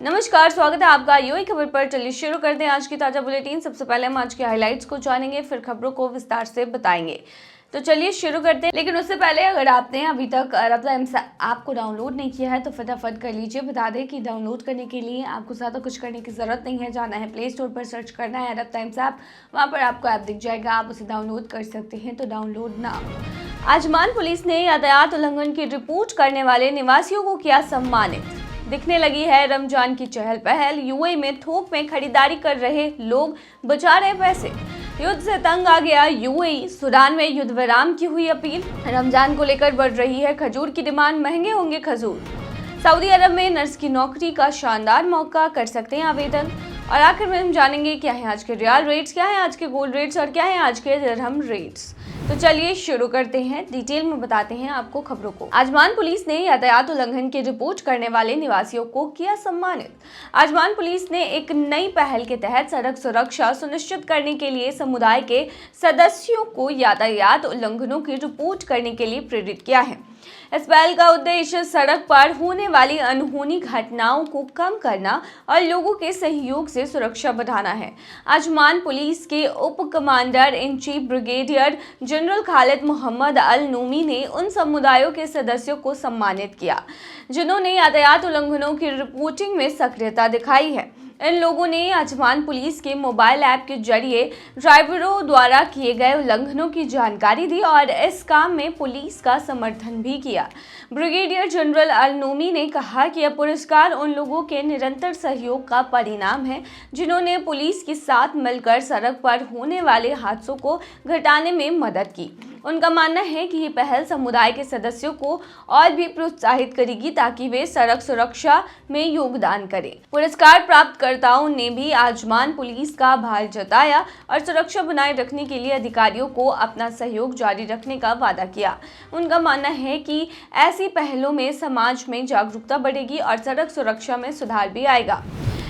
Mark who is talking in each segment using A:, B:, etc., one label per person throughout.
A: नमस्कार, स्वागत है आपका यूएई खबर पर। चलिए शुरू करते हैं आज की ताजा बुलेटिन। सबसे पहले हम आज के हाइलाइट्स को जानेंगे, फिर खबरों को विस्तार से बताएंगे। तो चलिए शुरू करते हैं, लेकिन उससे पहले अगर आपने अभी तक रब्ता ऐप को डाउनलोड नहीं किया है तो फटाफट कर लीजिए। बता दें कि डाउनलोड करने के लिए आपको ज़्यादा कुछ करने की ज़रूरत नहीं है। जाना है प्ले स्टोर पर, सर्च करना है रब्ता ऐप, वहाँ पर आपको ऐप दिख जाएगा, आप उसे डाउनलोड कर सकते हैं। तो डाउनलोड ना। आजमान पुलिस ने यातायात उल्लंघन की रिपोर्ट करने वाले निवासियों को किया सम्मानित। दिखने लगी है रमजान की चहल पहल। यूएई में थोक में खरीदारी कर रहे लोग बचा रहे पैसे। युद्ध से तंग आ गया यूएई, सूडान में युद्ध विराम की हुई अपील। रमजान को लेकर बढ़ रही है खजूर की डिमांड, महंगे होंगे खजूर। सऊदी अरब में नर्स की नौकरी का शानदार मौका, कर सकते हैं आवेदन। और आखिर में हम जानेंगे क्या है आज के रियाल रेट्स, क्या है आज के गोल्ड रेट्स और क्या है आज के दिरहम रेट्स। तो चलिए शुरू करते हैं, डिटेल में बताते हैं आपको खबरों को। आजमान पुलिस ने यातायात उल्लंघन की रिपोर्ट करने वाले निवासियों को किया सम्मानित। आजमान पुलिस ने एक नई पहल के तहत सड़क सुरक्षा सुनिश्चित करने के लिए समुदाय के सदस्यों को यातायात उल्लंघनों की रिपोर्ट करने के लिए प्रेरित किया है। इस पहल का उद्देश्य सड़क पर होने वाली अनहोनी घटनाओं को कम करना और लोगों के सहयोग से सुरक्षा बढ़ाना है। आजमान पुलिस के उप commander in chief brigadier general Khalid Mohammed Al Nuaimi ने उन समुदायों के सदस्यों को सम्मानित किया जिन्होंने यातायात उल्लंघनों की रिपोर्टिंग में सक्रियता दिखाई है। इन लोगों ने आजमान पुलिस के मोबाइल ऐप के जरिए ड्राइवरों द्वारा किए गए उल्लंघनों की जानकारी दी और इस काम में पुलिस का समर्थन भी किया। ब्रिगेडियर जनरल अल नूमी ने कहा कि यह पुरस्कार उन लोगों के निरंतर सहयोग का परिणाम है जिन्होंने पुलिस के साथ मिलकर सड़क पर होने वाले हादसों को घटाने में मदद की। उनका मानना है कि ये पहल समुदाय के सदस्यों को और भी प्रोत्साहित करेगी ताकि वे सड़क सुरक्षा में योगदान करें। पुरस्कार प्राप्तकर्ताओं ने भी आजमान पुलिस का आभार जताया और सुरक्षा बनाए रखने के लिए अधिकारियों को अपना सहयोग जारी रखने का वादा किया। उनका मानना है कि ऐसी पहलों में समाज में जागरूकता बढ़ेगी और सड़क सुरक्षा में सुधार भी आएगा।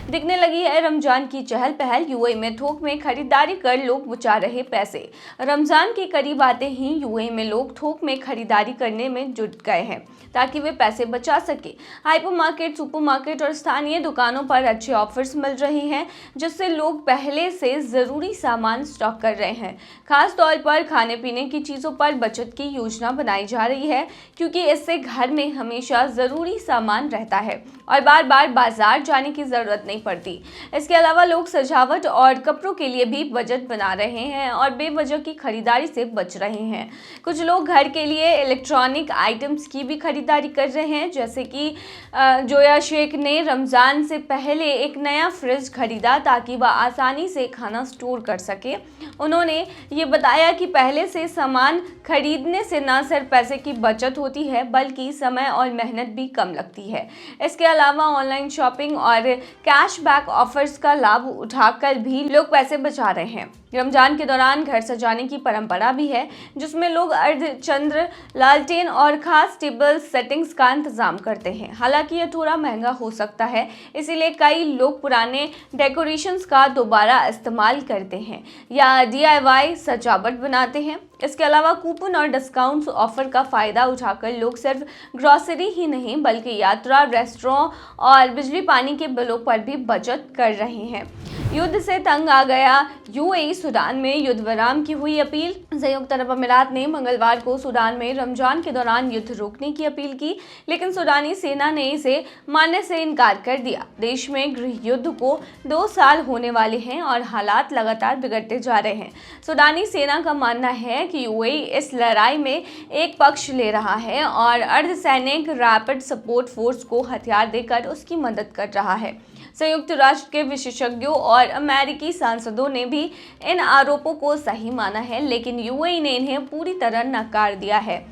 A: दिखने लगी है रमजान की चहल पहल। यूएई में थोक में खरीदारी कर लोग बचा रहे पैसे। रमजान के करीब आते ही यूएई में लोग थोक में खरीदारी करने में जुट गए हैं ताकि वे पैसे बचा सके। हाइपरमार्केट, सुपरमार्केट और स्थानीय दुकानों पर अच्छे ऑफर्स मिल रहे हैं जिससे लोग पहले से ज़रूरी सामान स्टॉक कर रहे हैं। खास तौर पर खाने पीने की चीज़ों पर बचत की योजना बनाई जा रही है क्योंकि इससे घर में हमेशा ज़रूरी सामान रहता है और बार बार बाजार जाने की ज़रूरत नहीं पड़ती। इसके अलावा लोग सजावट और कपड़ों के लिए भी बजट बना रहे हैं और बेवजह की खरीदारी से बच रहे हैं। कुछ लोग घर के लिए इलेक्ट्रॉनिक आइटम्स की भी खरीदारी कर रहे हैं, जैसे कि जोया शेख ने रमज़ान से पहले एक नया फ्रिज खरीदा ताकि वह आसानी से खाना स्टोर कर सके। उन्होंने ये बताया कि पहले से सामान खरीदने से न सिर्फ पैसे की बचत होती है बल्कि समय और मेहनत भी कम लगती है। इसके अलावा ऑनलाइन शॉपिंग और कैशबैक ऑफर्स का लाभ उठाकर भी लोग पैसे बचा रहे हैं। रमजान के दौरान घर सजाने की परंपरा भी है जिसमें लोग अर्धचंद्र, लालटेन और खास टेबल सेटिंग्स का इंतजाम करते हैं। हालांकि यह थोड़ा महंगा हो सकता है, इसीलिए कई लोग पुराने डेकोरेशंस का दोबारा इस्तेमाल करते हैं या DIY सजावट बनाते हैं। इसके अलावा कूपन और डिस्काउंट्स ऑफर का फ़ायदा उठाकर लोग सिर्फ ग्रॉसरी ही नहीं बल्कि यात्रा, रेस्टोरेंट और बिजली पानी के बिलों पर भी बचत कर रहे हैं। युद्ध से तंग आ गया यूएई, सूडान में युद्ध विराम की हुई अपील। संयुक्त अरब अमीरात ने मंगलवार को सूडान में रमजान के दौरान युद्ध रोकने की अपील की, लेकिन सूडानी सेना ने इसे मानने से इनकार कर दिया। देश में गृह युद्ध को 2 साल होने वाले हैं और हालात लगातार बिगड़ते जा रहे हैं। सूडानी सेना का मानना है कि यूएई इस लड़ाई में एक पक्ष ले रहा है और अर्धसैनिक रैपिड सपोर्ट फोर्स को हथियार देकर उसकी मदद कर रहा है। संयुक्त राष्ट्र के विशेषज्ञों और अमेरिकी सांसदों ने भी इन आरोपों को सही माना है, लेकिन यूएई ने इन्हें पूरी तरह नकार दिया है।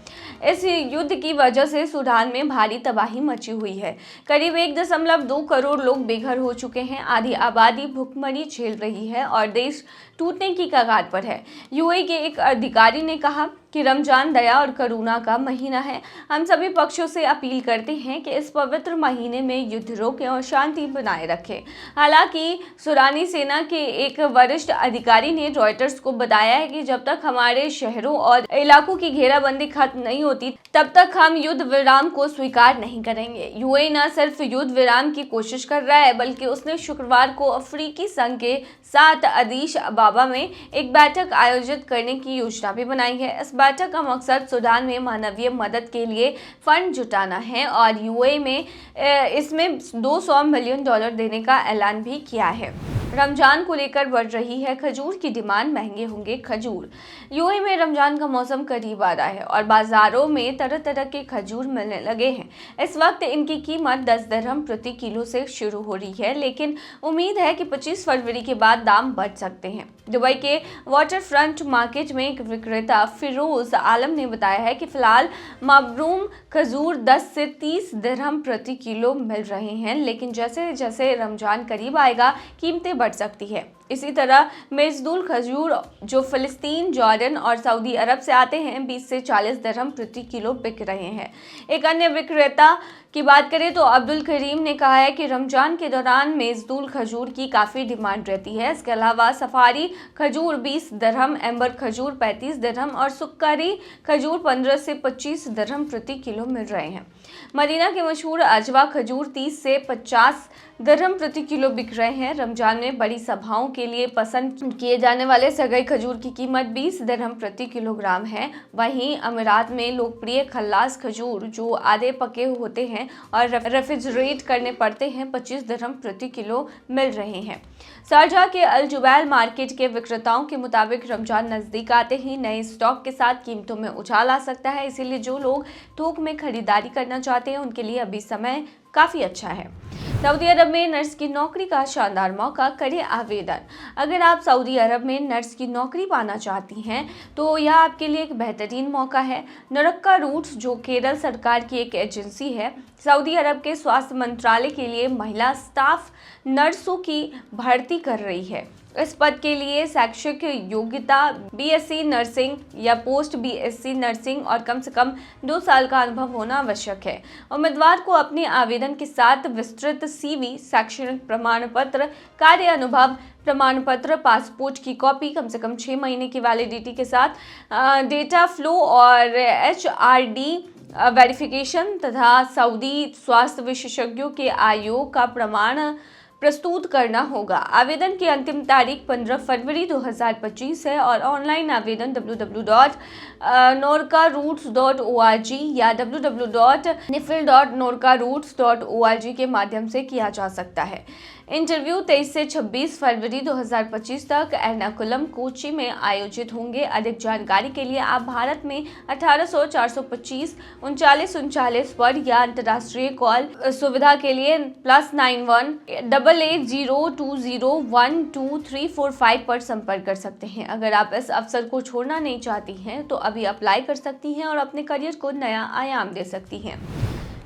A: इस युद्ध की वजह से सूडान में भारी तबाही मची हुई है। करीब 1.2 करोड़ लोग बेघर हो चुके हैं, आधी आबादी भुखमरी झेल रही है और देश टूटने की कगार पर है। यूएई के एक अधिकारी ने कहा, कि रमजान दया और करुणा का महीना है। हम सभी पक्षों से अपील करते हैं कि इस पवित्र महीने में युद्ध रोकें और शांति बनाए रखें। हालांकि सुरानी सेना के एक वरिष्ठ अधिकारी ने रॉयटर्स को बताया है कि जब तक हमारे शहरों और इलाकों की घेराबंदी खत्म नहीं होती तब तक हम युद्ध विराम को स्वीकार नहीं करेंगे। यूएई न सिर्फ युद्ध विराम की कोशिश कर रहा है बल्कि उसने शुक्रवार को अफ्रीकी संघ के साथ अदीस अबाबा में एक बैठक आयोजित करने की योजना भी बनाई है। इस बैठक का मकसद सूडान में मानवीय मदद के लिए फंड जुटाना है और यूएई में इसमें $200 मिलियन देने का ऐलान भी किया है। रमजान को लेकर बढ़ रही है खजूर की डिमांड, महंगे होंगे खजूर। यूएई में रमजान का मौसम करीब आ रहा है और बाजारों में तरह तरह के खजूर मिलने लगे हैं। इस वक्त इनकी कीमत 10 दिरहम प्रति किलो से शुरू हो रही है, लेकिन उम्मीद है कि 25 फरवरी के बाद दाम बढ़ सकते हैं। दुबई के वाटर फ्रंट मार्केट में एक विक्रेता फिरोज आलम ने बताया है कि फिलहाल मबरूम खजूर 10 से 30 दिरहम प्रति किलो मिल रहे हैं, लेकिन जैसे जैसे रमजान करीब आएगा कीमतें बढ़ सकती है। इसी तरह मेजदूल खजूर जो फिलिस्तीन, जॉर्डन और सऊदी अरब से आते हैं 20 से 40 दिरहम प्रति किलो बिक रहे हैं। एक अन्य विक्रेता की बात करें तो अब्दुल करीम ने कहा है कि रमजान के दौरान मेजदूल खजूर की काफ़ी डिमांड रहती है। इसके अलावा सफारी खजूर 20 दिरहम, एम्बर खजूर 35 दिरहम और सुक्कारी खजूर 15 से 25 दिरहम प्रति किलो मिल रहे हैं। मदीना के मशहूर अजवा खजूर 30 से 50 दिरहम प्रति किलो बिक रहे हैं। रमजान में बड़ी सभाओं के लिए पसंद किए जाने वाले सगाई खजूर की कीमत 20 दिरहम प्रति किलोग्राम है। वहीं अमीरात में लोकप्रिय खल्लास खजूर जो आधे पके होते हैं और रेफ्रिजरेट करने पड़ते हैं 25 दिरहम प्रति किलो मिल रहे हैं। शारजाह के अल जुबैल मार्केट के विक्रेताओं के मुताबिक रमजान नज़दीक आते ही नए स्टॉक के साथ कीमतों में उछाल आ सकता है, इसीलिए जो लोग थोक में खरीदारी करना चाहते हैं उनके लिए अभी समय काफ़ी अच्छा है। सऊदी अरब में नर्स की नौकरी का शानदार मौका, करें आवेदन। अगर आप सऊदी अरब में नर्स की नौकरी पाना चाहती हैं तो यह आपके लिए एक बेहतरीन मौका है। नरक्का रूट्स जो केरल सरकार की एक एजेंसी है, सऊदी अरब के स्वास्थ्य मंत्रालय के लिए महिला स्टाफ नर्सों की भर्ती कर रही है। इस पद के लिए शैक्षिक योग्यता बीएससी नर्सिंग या पोस्ट बीएससी नर्सिंग और कम से कम 2 साल का अनुभव होना आवश्यक है। उम्मीदवार को अपने आवेदन के साथ विस्तृत सीवी, शैक्षणिक प्रमाण पत्र, कार्य अनुभव प्रमाण पत्र, पासपोर्ट की कॉपी, कम से कम 6 महीने की वैलिडिटी के साथ डेटा फ्लो और HRD वेरिफिकेशन तथा सऊदी स्वास्थ्य विशेषज्ञों के आयोग का प्रमाण प्रस्तुत करना होगा। आवेदन की अंतिम तारीख 15 फरवरी 2025 है और ऑनलाइन आवेदन www.norcaroutes.org या www.nifl.norcaroutes.org के माध्यम से किया जा सकता है। इंटरव्यू 23 से 26 फरवरी 2025 तक एर्नाकुलम, कोची में आयोजित होंगे। अधिक जानकारी के लिए आप भारत में 1800 425 3939 पर या अंतर्राष्ट्रीय कॉल सुविधा के लिए +91 8802012345 पर संपर्क कर सकते हैं। अगर आप इस अवसर को छोड़ना नहीं चाहती हैं तो अभी अप्लाई कर सकती हैं और अपने करियर को नया आयाम दे सकती हैं।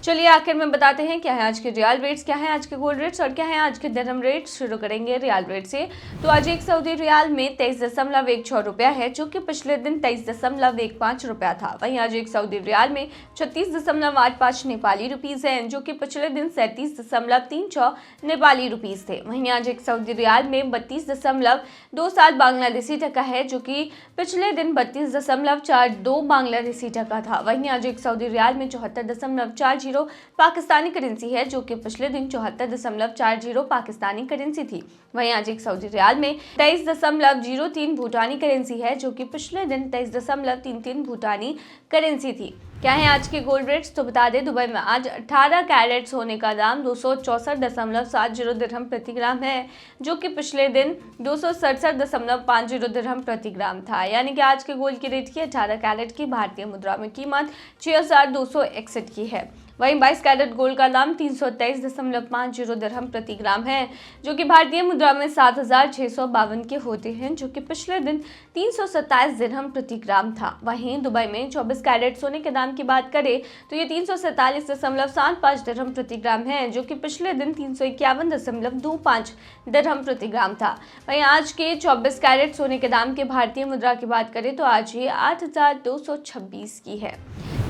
A: चलिए आखिर में बताते हैं क्या है आज के रियाल रेट्स, क्या है आज के गोल्ड रेट्स और क्या है आज के दिरहम रेट्स। शुरू करेंगे रियाल रेट से। तो आज एक सऊदी रियाल में 23.16 रुपया है, जो कि पिछले दिन 23.15 रुपया था। वहीं आज एक सऊदी रियाल में 36.85 नेपाली रुपीज़ है, जो कि पिछले दिन 37.36 नेपाली रुपीज़ थे। वहीं आज एक सऊदी रियाल में 32.27 बांग्लादेशी टका है, जो कि पिछले दिन 32.42 बांग्लादेशी टका था। वहीं आज एक सऊदी रियाल में 74.40 पाकिस्तानी करेंसी है, जो कि पिछले दिन 74.40 पाकिस्तानी करेंसी थी। वहीं आज एक सऊदी रियाल में 23.03 भूटानी करेंसी है, जो कि पिछले दिन 23.33 भूटानी करेंसी थी। क्या है आज के गोल्ड रेट्स, तो बता दें दुबई में आज 18 कैरेट सोने का दाम 264.70 दिरहम प्रति ग्राम है, जो कि पिछले दिन 267.50 दिरहम प्रति ग्राम था। यानी कि आज के गोल्ड की रेट की 18 कैरेट की भारतीय मुद्रा में कीमत 6261 की है। वहीं 22 कैरेट गोल्ड का दाम 323.50 दिरहम प्रति ग्राम है, जो कि भारतीय मुद्रा में 7,652 के होते हैं, जो कि पिछले दिन 327 दिरहम प्रति ग्राम था। वहीं दुबई में 24 कैरेट सोने के दाम की बात करें तो ये 347.75 दिरहम प्रति ग्राम है, जो कि पिछले दिन 351.25 दिरहम प्रति ग्राम था। वहीं आज के 24 कैरेट सोने के दाम के भारतीय मुद्रा की बात करें तो आज ये 8,226 की है।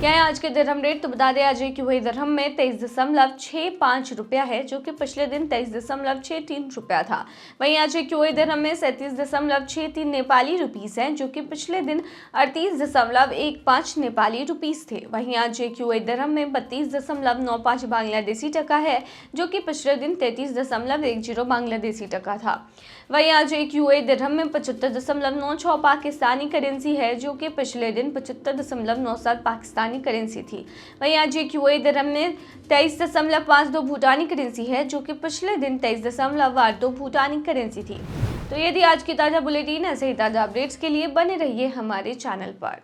A: क्या है आज के दिरहम रेट, तो बता दें आज एक वही दिरहम में 23.65 रुपया है, जो कि पिछले दिन 23.63 रुपया था। वहीं आज एक वही दिरहम में 37.63 नेपाली रुपीस है, जो कि पिछले दिन 38.15 नेपाली रुपीस थे। वहीं आज एक वही दिरहम में 32.95 बांग्लादेशी टका है, जो कि पिछले दिन 33.10 बांग्लादेशी टका था। वहीं आज एक यूए दिरहम में 75.96 पाकिस्तानी करेंसी है, जो कि पिछले दिन 75.97 पाकिस्तानी करेंसी थी। वहीं आज एक यूए दिरहम में 23.52 भूटानी करेंसी है, जो कि पिछले दिन 23.82 भूटानी करेंसी थी। तो ये थी आज की ताज़ा बुलेटिन। ऐसे ही ताज़ा अपडेट्स के लिए बने रहिए हमारे चैनल पर।